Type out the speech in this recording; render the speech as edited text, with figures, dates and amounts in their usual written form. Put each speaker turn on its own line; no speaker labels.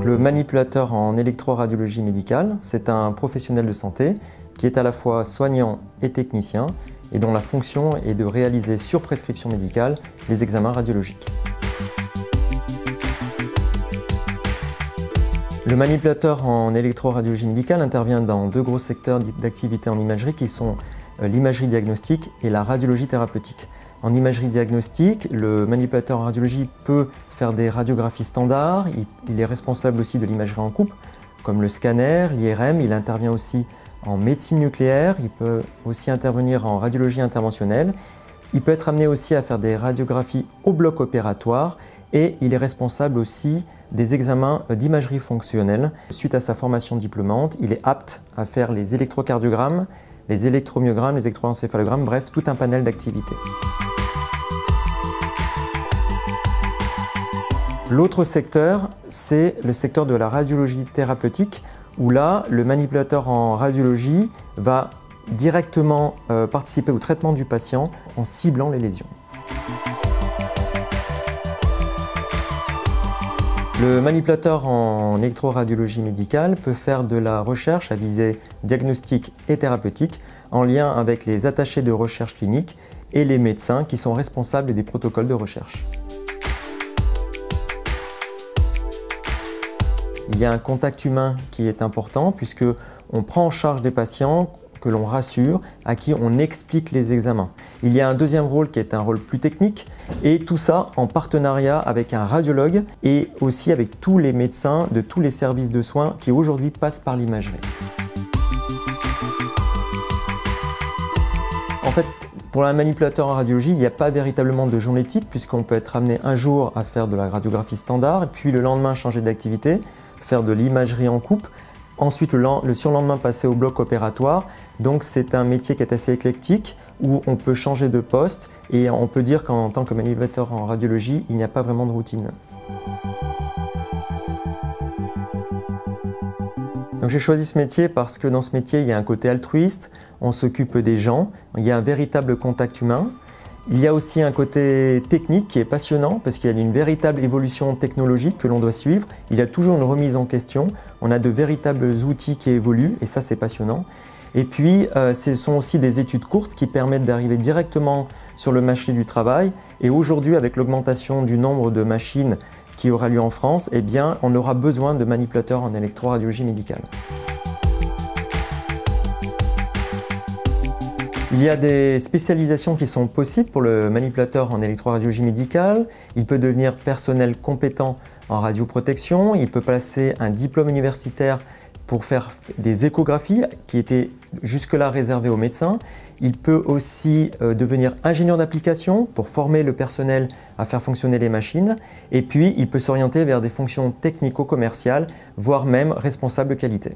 Le manipulateur en électroradiologie médicale, c'est un professionnel de santé qui est à la fois soignant et technicien et dont la fonction est de réaliser sur prescription médicale les examens radiologiques. Le manipulateur en électroradiologie médicale intervient dans deux gros secteurs d'activité en imagerie qui sont l'imagerie diagnostique et la radiologie thérapeutique. En imagerie diagnostique, le manipulateur en radiologie peut faire des radiographies standards, il est responsable aussi de l'imagerie en coupe, comme le scanner, l'IRM, il intervient aussi en médecine nucléaire, il peut aussi intervenir en radiologie interventionnelle, il peut être amené aussi à faire des radiographies au bloc opératoire et il est responsable aussi des examens d'imagerie fonctionnelle. Suite à sa formation diplômante, il est apte à faire les électrocardiogrammes, les électromyogrammes, les électroencéphalogrammes, bref, tout un panel d'activités. L'autre secteur, c'est le secteur de la radiologie thérapeutique, où là, le manipulateur en radiologie va directement participer au traitement du patient en ciblant les lésions. Le manipulateur en électroradiologie médicale peut faire de la recherche à visée diagnostique et thérapeutique en lien avec les attachés de recherche clinique et les médecins qui sont responsables des protocoles de recherche. Il y a un contact humain qui est important puisque on prend en charge des patients que l'on rassure, à qui on explique les examens. Il y a un deuxième rôle qui est un rôle plus technique et tout ça en partenariat avec un radiologue et aussi avec tous les médecins de tous les services de soins qui aujourd'hui passent par l'imagerie. En fait, pour un manipulateur en radiologie, il n'y a pas véritablement de journée type puisqu'on peut être amené un jour à faire de la radiographie standard et puis le lendemain changer d'activité, faire de l'imagerie en coupe. Ensuite, le surlendemain, passer au bloc opératoire. Donc, c'est un métier qui est assez éclectique où on peut changer de poste et on peut dire qu'en tant que manipulateur en radiologie, il n'y a pas vraiment de routine. Donc, j'ai choisi ce métier parce que dans ce métier, il y a un côté altruiste, on s'occupe des gens, il y a un véritable contact humain. Il y a aussi un côté technique qui est passionnant parce qu'il y a une véritable évolution technologique que l'on doit suivre. Il y a toujours une remise en question. On a de véritables outils qui évoluent et ça c'est passionnant. Et puis ce sont aussi des études courtes qui permettent d'arriver directement sur le marché du travail. Et aujourd'hui avec l'augmentation du nombre de machines qui aura lieu en France, eh bien, on aura besoin de manipulateurs en électroradiologie médicale. Il y a des spécialisations qui sont possibles pour le manipulateur en électroradiologie médicale. Il peut devenir personnel compétent en radioprotection. Il peut passer un diplôme universitaire pour faire des échographies qui étaient jusque-là réservées aux médecins. Il peut aussi devenir ingénieur d'application pour former le personnel à faire fonctionner les machines. Et puis, il peut s'orienter vers des fonctions technico-commerciales, voire même responsable de qualité.